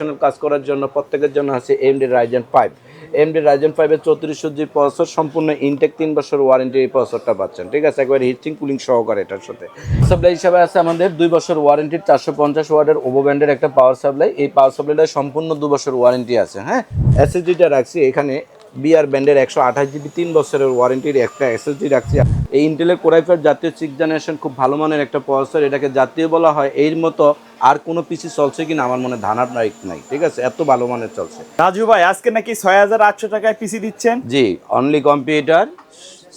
কাজ করার জন্য প্রত্যেকের জন্য আছে AMD Ryzen 5। AMD Ryzen 5 এর 3400 জি প্রসেসর, সম্পূর্ণ ইনটেক 3 বছর ওয়ারেন্টি এই প্রসেসরটা পাচ্ছেন, ঠিক আছে, একবারে হিটসিং কুলিং সহকারে। এটার সাথে সাপ্লাই হিসাবে আছে আমাদের 2 বছর ওয়ারেন্টির 450 ওয়াটের ওভো ব্যান্ডের একটা পাওয়ার সাপ্লাই। এই পাওয়ার সাপ্লাইটা সম্পূর্ণ 2 বছর ওয়ারেন্টি আছে। হ্যাঁ, এসএসডিটা রাখছি এখানে বিআর ব্যান্ডের 128 জিবি 3 বছরের ওয়ারেন্টির একটা এসএসডি রাখছি। এই ইন্টেলের কোর i5 জাতীয় 6th জেনারেশন, খুব ভালো মানের একটা প্রসেসর। এটাকে জাতীয় বলা হয়। এর মতো আর কোনো পিসি চলছে কিনা আমার মনে ধারণা নাই, ঠিক আছে, এত ভালো মানের চলছে। রাজু ভাই, আজকে নাকি 6800 টাকায় পিসি দিচ্ছেন? জি, অনলি কম্পিউটার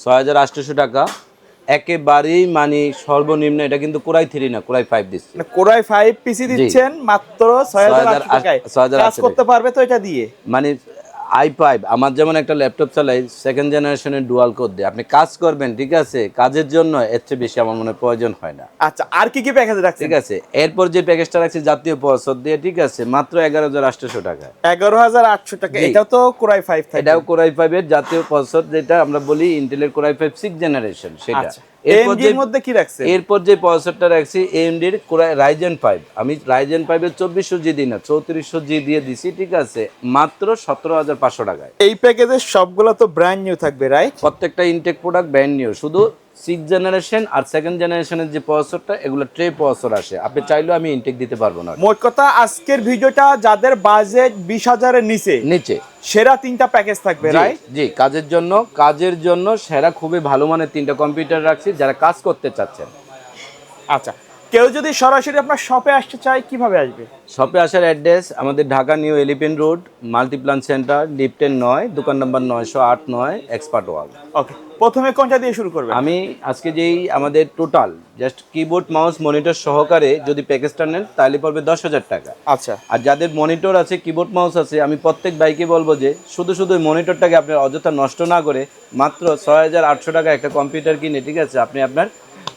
6800 টাকা, একেবারেই মানে সর্বনিম্ন। এটা কিন্তু কোর i3 না, কোর i5 দিচ্ছে। মানে কোর i5 পিসি দিচ্ছেন মাত্র 6800 টাকায়। কাজ করতে পারবে তো এটা দিয়ে? মানে i5 আমার যেমন একটা ল্যাপটপ চালাই 2nd জেনারেশনের ডুয়াল কোর দিয়ে, আপনি কাজ করবেন, ঠিক আছে, কাজের জন্য এর চেয়ে বেশি আমার মনে প্রয়োজন হয় না। আচ্ছা, আর কি কি প্যাকেজ রাখছেন? ঠিক আছে, এরপর যে প্যাকেজটা রাখছি জাতীয় প্রসেসর দিয়ে, ঠিক আছে, মাত্র 11800 টাকা। 11800 টাকা। এটাও তো কোর i5 থাকে? এটাও কোর i5 এর জাতীয় প্রসেসর, যেটা আমরা বলি ইন্টেলের কোর i5 6th জেনারেশন, সেটা। এরপর এর মধ্যে কি রাখছেন? এরপর যে প্রসেসরটা রাখছি AMD এর Ryzen 5। আমি Ryzen 5 এর 2400 জি দিই না, 3400 জি দিয়ে দিছি, ঠিক আছে, মাত্র 17500 টাকায়। এই প্যাকেজের সবগুলো তো ব্র্যান্ড নিউ থাকবে, রাইট? প্রত্যেকটা ইনটেক প্রোডাক্ট ব্র্যান্ড নিউ, শুধু 6th জেনারেশন আর 2nd জেনারেশনের যে প্রসেসরটা, এগুলো ট্রে প্রসেসর আসে। আপনি চাইলেও আমি ইনটেক দিতে পারবো না। মোট কথা, আজকের ভিডিওটা যাদের বাজেট 20000 এর নিচে সেরা 3টা প্যাকেজ থাকবে, রাইট? জি, কাজের জন্য সেরা, খুবই ভালো মানের 3টা কম্পিউটার রাখছি যারা কাজ করতে চাচ্ছেন। আচ্ছা, কেউ যদি সরাসরি আপনার শপে আসতে চায় কিভাবে আসবে? শপে আসার অ্যাড্রেস আমাদের Dhaka New Elephant Road, Multiplan Center, লিফটেন 9, দোকান নাম্বার 908 এক্সপার্ট ওয়াল। ওকে, প্রথমে কোনটা দিয়ে শুরু করবেন? আমি আজকে যেই আমাদের total just keyboard mouse monitor সহকারে যদি প্যাকেজটা নেন তাহলে পড়বে 10,000 টাকা। আচ্ছা, আর যাদের মনিটর আছে, কিবোর্ড মাউস আছে, আমি প্রত্যেক বাইকে বলবো যে শুধু ওই মনিটরটাকে আপনি অযথা নষ্ট না করে মাত্র 6800 টাকা একটা কম্পিউটার কিনে, ঠিক আছে, আপনি আপনার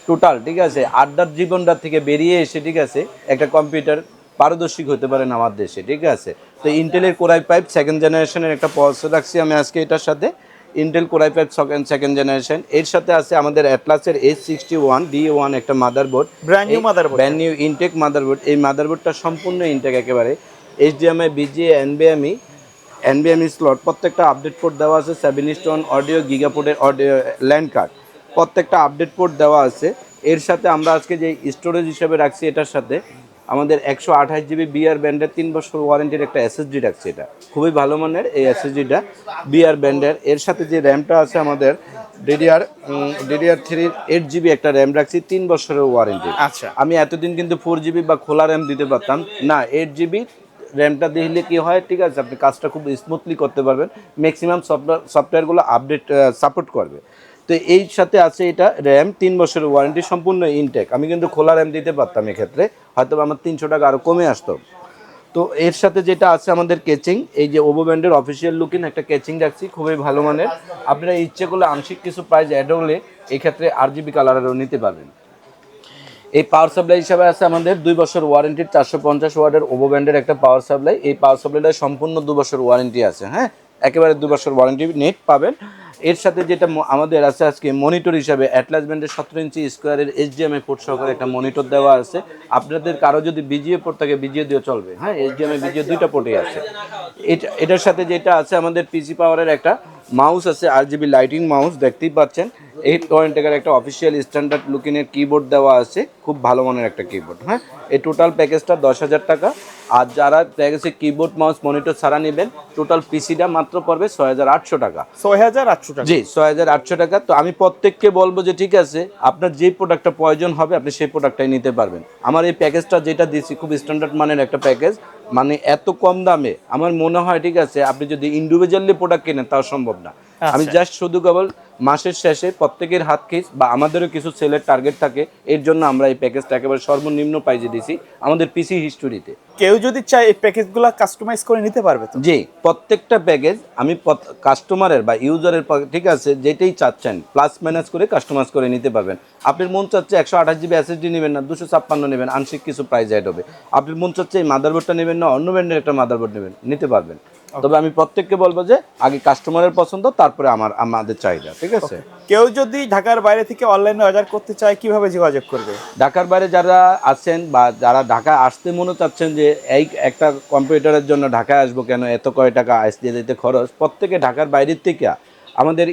টোটাল, ঠিক আছে, আড্ডার জীবনটা থেকে বেরিয়ে এসে, ঠিক আছে, একটা কম্পিউটার পারদর্শিক হতে পারেন আমার দেশে, ঠিক আছে। তো ইন্টেলের কোর i5 2nd জেনারেশনের একটা প্রসেসর রাখছি আমি আজকে এটার সাথে, Intel core i5 2nd generation. এর সাথে আছে আমাদের অ্যাটলাসের H61D1 একটা motherboard, brand new intact motherboard. এই মাদারবোর্ডটা সম্পূর্ণ ইনটেক একেবারে, HDMI, BGA, NVMe স্লট, প্রত্যেকটা আপডেট পোর্ট দেওয়া আছে, 7 অডিও, গিগাপোর্টের অডিও ল্যান্ড কার্ড, প্রত্যেকটা আপডেট পোর্ট দেওয়া আছে। এর সাথে আমরা আজকে যে স্টোরেজ হিসেবে রাখছি, এটার সাথে আমাদের 128 জিবি বিআর ব্যান্ডের 3 বছর ওয়ারেন্টির একটা এসএসডি রাখছি। এটা খুবই ভালো মানের এই এসএসডিটা, বিআর ব্যান্ডের। এর সাথে যে র্যামটা আছে আমাদের DDR3 8 জিবি একটা র্যাম রাখছি, 3 বছরের ওয়ারেন্টি। আচ্ছা, আমি এতদিন কিন্তু 4 জিবি বা খোলা র্যাম দিতে পারতাম না, 8 জিবি র্যামটা দিলে কি হয়, ঠিক আছে, আপনি কাজটা খুব স্মুথলি করতে পারবেন, ম্যাক্সিমাম সফটওয়্যারগুলো আপডেট সাপোর্ট করবে। তো এই সাথে আছে এটা র্যাম 3 বছরের ওয়ারেন্টি, সম্পূর্ণ ইনটেক। আমি কিন্তু খোলা র্যাম দিতে পারতাম, এক্ষেত্রে হয়তো আমার 300 টাকা আরও কমে আসতো। তো এর সাথে যেটা আছে আমাদের কেচিং, এই যে ওভো ব্যান্ডের অফিসিয়াল লুকিং একটা কেচিং রাখছি, খুবই ভালো মানের। আপনারা ইচ্ছে করলে আংশিক কিছু প্রাইস অ্যাড হলে এক্ষেত্রে RGB কালারেরও নিতে পারবেন। এই পাওয়ার সাপ্লাই হিসাবে আছে আমাদের 2 বছর ওয়ারেন্টির 450 ওয়াটের ওভো ব্যান্ডের একটা পাওয়ার সাপ্লাই। এই পাওয়ার সাপ্লাইটা সম্পূর্ণ 2 বছর ওয়ারেন্টি আছে। হ্যাঁ, একেবারে 2 বছর ওয়ারেন্টি নেট পাবেন। এর সাথে যেটা আমাদের আছে আজকে মনিটর হিসাবে অ্যাটলাস ব্যান্ডের 17 ইঞ্চি স্কোয়ারের HDMI পোর্ট সহকারে একটা মনিটর দেওয়া আছে। আপনাদের কারো যদি BGA পোর্ট থাকে BGA দিয়ে চলবে। হ্যাঁ, HDMI BGA দুইটা পোর্টই আছে। এটার সাথে যেটা আছে আমাদের পিসি পাওয়ারের একটা মাউস আছে, RGB লাইটিং মাউস, দেখতেই পাচ্ছেন। 8 টাকার একটা অফিসিয়াল স্ট্যান্ডার্ড লুকিংয়ের কিবোর্ড দেওয়া আছে, খুব ভালো মানের একটা কিবোর্ড। হ্যাঁ, এই টোটাল প্যাকেজটা 10,000 টাকা। আর যারা প্যাকেজে কিবোর্ড মাউস মনিটর ছাড়া নেবেন, টোটাল পিসিটা মাত্র পড়বে 6800 টাকা। 6800 টাকা? জি, 6800 টাকা। তো আমি প্রত্যেককে বলবো যে ঠিক আছে, আপনার যে প্রোডাক্টটা প্রয়োজন হবে আপনি সেই প্রোডাক্টটাই নিতে পারবেন। আমার এই প্যাকেজটা যেটা দিচ্ছি খুব স্ট্যান্ডার্ড মানের একটা প্যাকেজ, মানে এত কম দামে আমার মনে হয়, ঠিক আছে, আপনি যদি ইন্ডিভিজুয়ালি প্রোডাক্ট কেনেন তাও সম্ভব না। আমি জাস্ট শুধু কেবল মাসের শেষে প্রত্যেকের হাত খিস বা আমাদেরও কিছু সেলের টার্গেট থাকে, এর জন্য আমরা এই প্যাকেজটা একেবারে সর্বনিম্ন প্রাইসে দিছি আমাদের পিসি হিস্টোরিতে। কেউ যদি চায় এই প্যাকেজগুলো কাস্টমাইজ করে নিতে পারবে তো? জি, প্রত্যেকটা প্যাকেজ আমি কাস্টমারের বা ইউজারের, ঠিক আছে, যেটাই চাচ্ছেন প্লাস মাইনাস করে কাস্টমাইজ করে নিতে পারবেন। আপনার মন চাচ্ছে 128 জিবি এসএসডি নেবেন না, 256 নেবেন, আংশিক কিছু প্রাইস অ্যাড হবে। আপনার মন চাচ্ছে এই মাদারবোর্ডটা নেবেন না, অন্য ব্র্যান্ডের একটা মাদারবোর্ড নেবেন, নিতে পারবেন। তবে আমি প্রত্যেককে বলবো যে আগে কাস্টমারের পছন্দ, তারপরে আমাদের চাহিদা, ঠিক আছে? কেউ যদি ঢাকার বাইরে থেকে অনলাইনে অর্ডার করতে চায় কিভাবে যোগাযোগ করবে? ঢাকার বাইরে যারা আছেন বা যারা ঢাকায় আসতে মনে চাচ্ছেন যে এই একটা কম্পিউটারের জন্য ঢাকায় আসবো কেন, এত কয় টাকা আসতে যেতে খরচ, প্রত্যেকে ঢাকার বাইরের থেকে আমাদের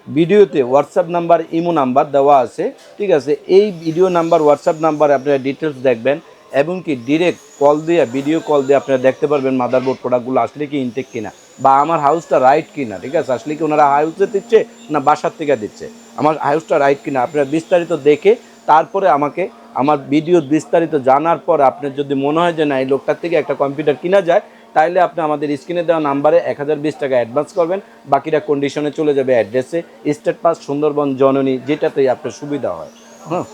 ভিডিওতে হোয়াটসঅ্যাপ নাম্বার, ইমো নাম্বার দেওয়া আছে, ঠিক আছে? এই ভিডিও নাম্বার, হোয়াটসঅ্যাপ নাম্বারে আপনারা ডিটেলস দেখবেন এবং কি ডিরেক্ট কল দিয়ে, ভিডিও কল দিয়ে আপনারা দেখতে পারবেন মাদারবোর্ড প্রোডাক্টগুলো আসলে কি ইনটেক কিনা বা আমার হাউসটা রাইট কিনা, ঠিক আছে? আসলে কি ওনারা হাউসে দিচ্ছে না বাসার থেকে দিচ্ছে, আমার হাউসটা রাইট কিনা আপনারা বিস্তারিত দেখে তারপরে আমাকে আমার ভিডিও বিস্তারিত জানার পর আপনার যদি মনে হয় যে না এই লোকটার থেকে একটা কম্পিউটার কিনা যায়, তাইলে আপনি আমাদের স্ক্রিনে দেওয়া নাম্বারে 1020 টাকা অ্যাডভান্স করবেন, বাকিটা কন্ডিশনে চলে যাবে অ্যাড্রেসে, স্টেট পাস, সুন্দরবন, জননী, যেটাতেই আপনার সুবিধা হয়। হ্যাঁ,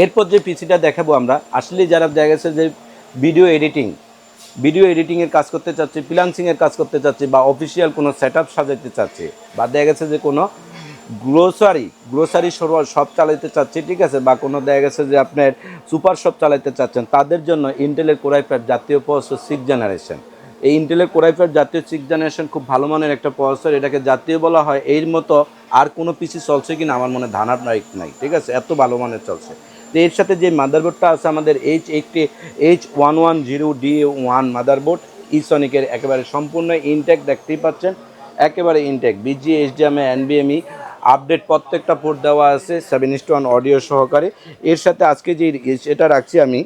এরপর যে পিসিটা দেখাবো আমরা, আসলে যারা দেখা গেছে যে ভিডিও এডিটিংয়ের কাজ করতে চাচ্ছি, ফ্রিল্যান্সিংয়ের কাজ করতে চাচ্ছি, বা অফিসিয়াল কোনো সেট আপ সাজাতে চাচ্ছি, বা দেখা গেছে যে কোনো গ্রোসারি শপ চালাতে চাচ্ছি, ঠিক আছে? বা কোনো দেখা গেছে যে আপনার সুপার শপ চালাতে চাচ্ছেন, তাদের জন্য ইন্টেলের কোর i5 জাতীয় প্রসেসর 6 জেনারেশন। এই ইন্টেলের কোর i5 জাতীয় 6 জেনারেশন খুব ভালো মানের একটা প্রসেসর, এটাকে জাতীয় বলা হয়। এর মতো আর কোনো পিসি চলছে কিনা আমার মনে ধারণা নাই, ঠিক আছে? এত ভালো মানের চলছে। তো এর সাথে যে মাদারবোর্ডটা আছে আমাদের H1110D1 মাদারবোর্ড, ইসনিকের একেবারে সম্পূর্ণ ইনটেক, দেখতেই পাচ্ছেন একেবারে ইনটেক, বিজিএ, এইচডিএমআই, এনবিএমই আপডেট প্রত্যেকটা পোর্ট দেওয়া আছে 7:1 অডিও সহকারে। এর সাথে আজকে যে এটা রাখছি আমি,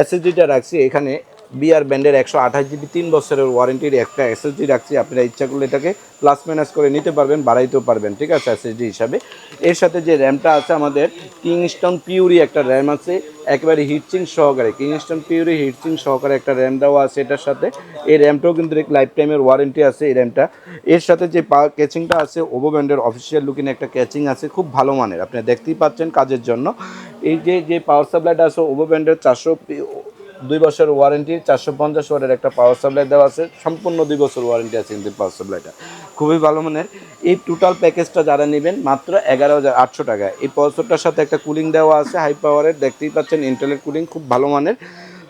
এসএসডিটা রাখছি এখানে বিআর ব্যান্ডের 128 GB 3 বছরের ওয়ারেন্টির একটা এসএসডি রাখছি। আপনারা ইচ্ছা করলে এটাকে প্লাস মাইনাস করে নিতে পারবেন, বাড়াইতেও পারবেন, ঠিক আছে, এসএসডি হিসাবে। এর সাথে যে র্যামটা আছে আমাদের কিংস্টন পিউরি একটা র্যাম আছে, একেবারে হিটসিং সহকারে, কিংস্টন পিউরি হিটসিং সহকারে একটা র্যাম দেওয়া আছে এটার সাথে। এই র্যামটাও কিন্তু লাইফ টাইমের ওয়ারেন্টি আছে এই র্যামটা। এর সাথে যে ক্যাচিংটা আছে ওভো ব্যান্ডের অফিসিয়াল লুকিং একটা ক্যাচিং আছে, খুব ভালো মানের, আপনি দেখতেই পাচ্ছেন কাজের জন্য। এই যে পাওয়ার সাপ্লাইটা আছে ওভো ব্যান্ডের 2 বছর ওয়ারেন্টি, 450 ওয়াটের একটা পাওয়ার সাপ্লাই দেওয়া আছে, সম্পূর্ণ 2 বছর ওয়ারেন্টি আছে কিন্তু পাওয়ার সাপ্লাইটা খুবই ভালো মানের। এই টোটাল প্যাকেজটা যারা নেবেন মাত্র 11,800 টাকা। এই প্রসেসরটার সাথে একটা কুলিং দেওয়া আছে হাই পাওয়ারের, দেখতেই পাচ্ছেন ইন্টেলের কুলিং খুব ভালো মানের।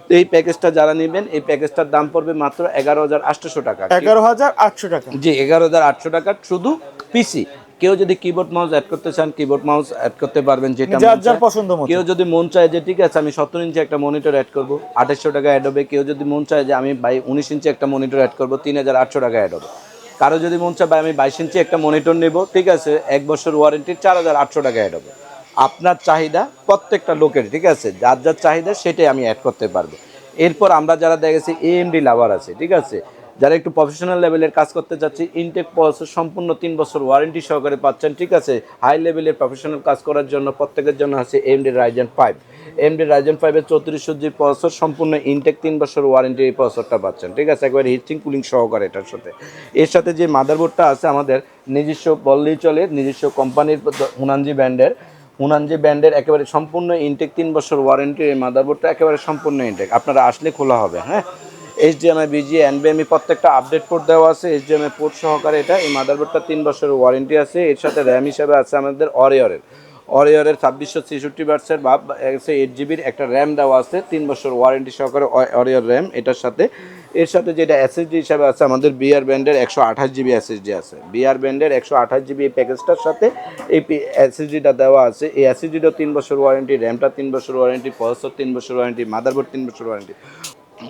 তো এই প্যাকেজটা যারা নেবেন এই প্যাকেজটার দাম পড়বে মাত্র 11,800 টাকা। 11,800 টাকা? জি, 11,800 টাকা শুধু পিসি। কেউ যদি কিবোর্ড মাউস অ্যাড করতে চান কিবোর্ড মাউস অ্যাড করতে পারবেন, যেটা যার পছন্দ মতো। কেউ যদি মন চায় যে ঠিক আছে আমি 17 ইঞ্চি একটা মনিটর অ্যাড করবো, 2800 টাকা অ্যাড হবে। কেউ যদি মন চায় যে আমি 19 ইঞ্চি একটা মনিটর অ্যাড করবো, 3,800 টাকা অ্যাড হবে। কারো যদি মন চায় আমি 22 ইঞ্চি একটা মনিটর নেব, ঠিক আছে, 1 বছর ওয়ারেন্টি, 4,800 টাকা অ্যাড হবে। আপনার চাহিদা প্রত্যেকটা লোকের, ঠিক আছে, যার চাহিদা সেটাই আমি অ্যাড করতে পারবো। এরপর আমরা যারা দেখেছি এএমডি লাভার আছে, ঠিক আছে, যারা একটু প্রফেশনাল লেভেলের কাজ করতে চাচ্ছি, ইনটেক প্রসেসর সম্পূর্ণ 3 বছর ওয়ারেন্টি সহকারে পাচ্ছেন, ঠিক আছে। হাই লেভেলের প্রফেশনাল কাজ করার জন্য প্রত্যেকের জন্য আছে এএমডি রাইজেন 5। এএমডি রাইজেন 5-এর 3400 জি প্রসেসর, সম্পূর্ণ ইনটেক 3 বছর ওয়ারেন্টি এই প্রসেসরটা পাচ্ছেন, ঠিক আছে, একবারে হিটসিং কুলিং সহকারে এটার সাথে। এর সাথে যে মাদারবোর্ডটা আছে আমাদের নিজস্ব বললেই চলে, নিজস্ব কোম্পানির হুনানজি ব্র্যান্ডের একেবারে সম্পূর্ণ ইনটেক 3 বছর ওয়ারেন্টি এই মাদারবোর্ডটা একেবারে সম্পূর্ণ ইনটেক, আপনারা আসলে খোলা হবে। হ্যাঁ, এইচডিএমআই, বিজিএ, এনবিএমই প্রত্যেকটা আপডেট পোর্ট দেওয়া আছে, এইচডিএমআই পোর্ট সহকারে এটা। এই মাদারবোর্ডটা 3 বছরের ওয়ারেন্টি আছে। এর সাথে র্যাম হিসাবে আছে আমাদের অরিয়রের 2666 বার্সের বা 8 জিবির একটা র্যাম দেওয়া আছে, 3 বছর ওয়ারেন্টি সহকারে অরিয়র র্যাম এটার সাথে। এর সাথে যেটা এসএসডি হিসাবে আছে আমাদের বিআর ব্র্যান্ডের 128 জিবি এসএসডি আছে, বিআর ব্র্যান্ডের 128 জিবি এই প্যাকেজটার সাথে এই এসএসডিটা দেওয়া আছে। এই এসএসডিটাও 3 বছর ওয়ারেন্টি, র্যামটা 3 বছর ওয়ারেন্টি, প্রসেসর 3 বছর ওয়ারেন্টি, মাদারবোর্ড 3 বছর ওয়ারেন্টি।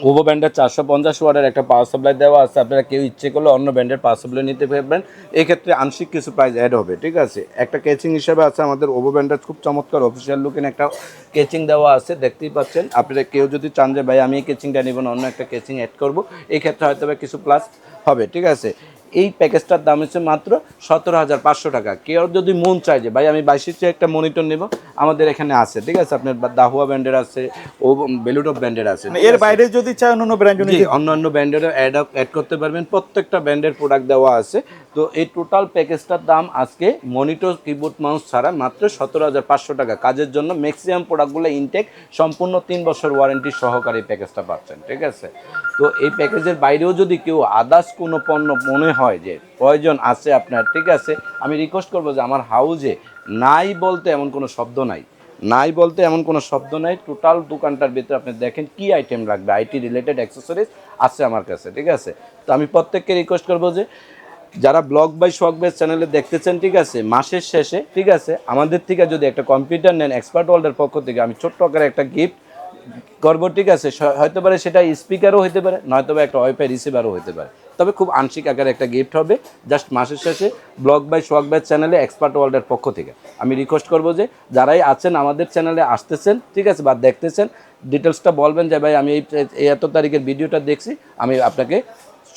ওভো ব্র্যান্ডের 450 ওয়াটের একটা পাওয়ার সাপ্লাই দেওয়া আছে, আপনারা কেউ ইচ্ছে করলে অন্য ব্র্যান্ডের পাওয়ার সাপ্লাই নিতে পারবেন, এক্ষেত্রে আংশিক কিছু প্রাইস অ্যাড হবে, ঠিক আছে। একটা কেচিং হিসেবে আছে আমাদের ওভো ব্র্যান্ডের খুব চমৎকার অফিসিয়াল লুকিং একটা কেচিং দেওয়া আছে, দেখতেই পাচ্ছেন। আপনারা কেউ যদি চান যে ভাই আমি এই কেচিংটা নেব না, অন্য একটা কেচিং অ্যাড করবো, এই ক্ষেত্রে হয়তো কিছু প্লাস হবে, ঠিক আছে। এই প্যাকেজটার দাম হচ্ছে মাত্র 17,500 টাকা। কেউ যদি মন চায় যে ভাই আমি 22 ইঞ্চি একটা মনিটর নেব, আমাদের এখানে আছে, ঠিক আছে, আপনার দাহুয়া ব্র্যান্ডের আছে, ও বেলুটপ ব্র্যান্ডের আছে। এর বাইরে যদি চায় অন্য ব্র্যান্ড, অন্যান্য ব্র্যান্ডেরও অ্যাড করতে পারবেন, প্রত্যেকটা ব্র্যান্ডের প্রোডাক্ট দেওয়া আছে। তো এই টোটাল প্যাকেজটার দাম আজকে মনিটর, কিবোর্ড, মাউস ছাড়া মাত্র 17,500 টাকা। কাজের জন্য ম্যাক্সিমাম প্রোডাক্টগুলো ইনটেক, সম্পূর্ণ 3 বছর ওয়ারেন্টি সহকারে প্যাকেজটা পাচ্ছেন, ঠিক আছে। তো এই প্যাকেজের বাইরেও যদি কেউ আদার্স কোনো পণ্য মনে হয় যে প্রয়োজন আছে আপনার, ঠিক আছে, আমি রিকোয়েস্ট করবো যে আমার হাউজে নাই বলতে এমন কোনো শব্দ নাই, নাই বলতে এমন কোনো শব্দ নাই, টোটাল দোকানটার ভিতরে আপনি দেখেন কি আইটেম লাগবে, আইটি রিলেটেড অ্যাক্সেসরিজ আছে আমার কাছে, ঠিক আছে। তো আমি প্রত্যেককে রিকোয়েস্ট করবো যে যারা ব্লগ বাই শখ বেস চ্যানেলে দেখতেছেন, ঠিক আছে, মাসের শেষে, ঠিক আছে, আমাদের থেকে যদি একটা কম্পিউটার নেন এক্সপার্ট ওয়ার্ল্ডের পক্ষ থেকে, আমি ছোট্ট আকারে একটা গিফট করবো, ঠিক আছে। হয়তো পারে সেটা স্পিকারও হতে পারে, নয়তো বা একটা ওয়াইফাই রিসিভারও হতে পারে, তবে খুব আংশিক আকারে একটা গিফট হবে জাস্ট মাসের শেষে ব্লগ বাই শখ বেস চ্যানেলে এক্সপার্ট ওয়ার্ল্ডের পক্ষ থেকে। আমি রিকোয়েস্ট করবো যে যারাই আছেন আমাদের চ্যানেলে আসতেছেন, ঠিক আছে, বা দেখতেছেন, ডিটেলসটা বলবেন যে ভাই আমি এই এত তারিখের ভিডিওটা দেখছি, আমি আপনাকে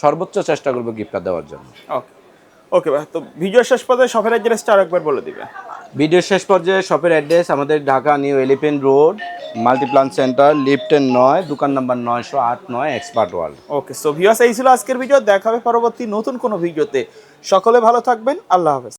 সর্বোচ্চ চেষ্টা করবো গিফটটা দেওয়ার জন্য। ওকে ওকে ভাই, তো ভিডিও শেষ পর্যায়ে শপের অ্যাড্রেসটা আরেকবার বলে দিবেন। ভিডিও শেষ পর্যায়ে শপের অ্যাড্রেস আমাদের Dhaka New Elephant Road, Multiplan Center, লিফটেন 9, দোকান number 908 expert world. Okay, so viewers, এই ছিল আজকের ভিডিও। দেখা হবে পরবর্তী নতুন কোনো ভিডিওতে। সকলে ভালো থাকবেন, আল্লাহ হাফেজ।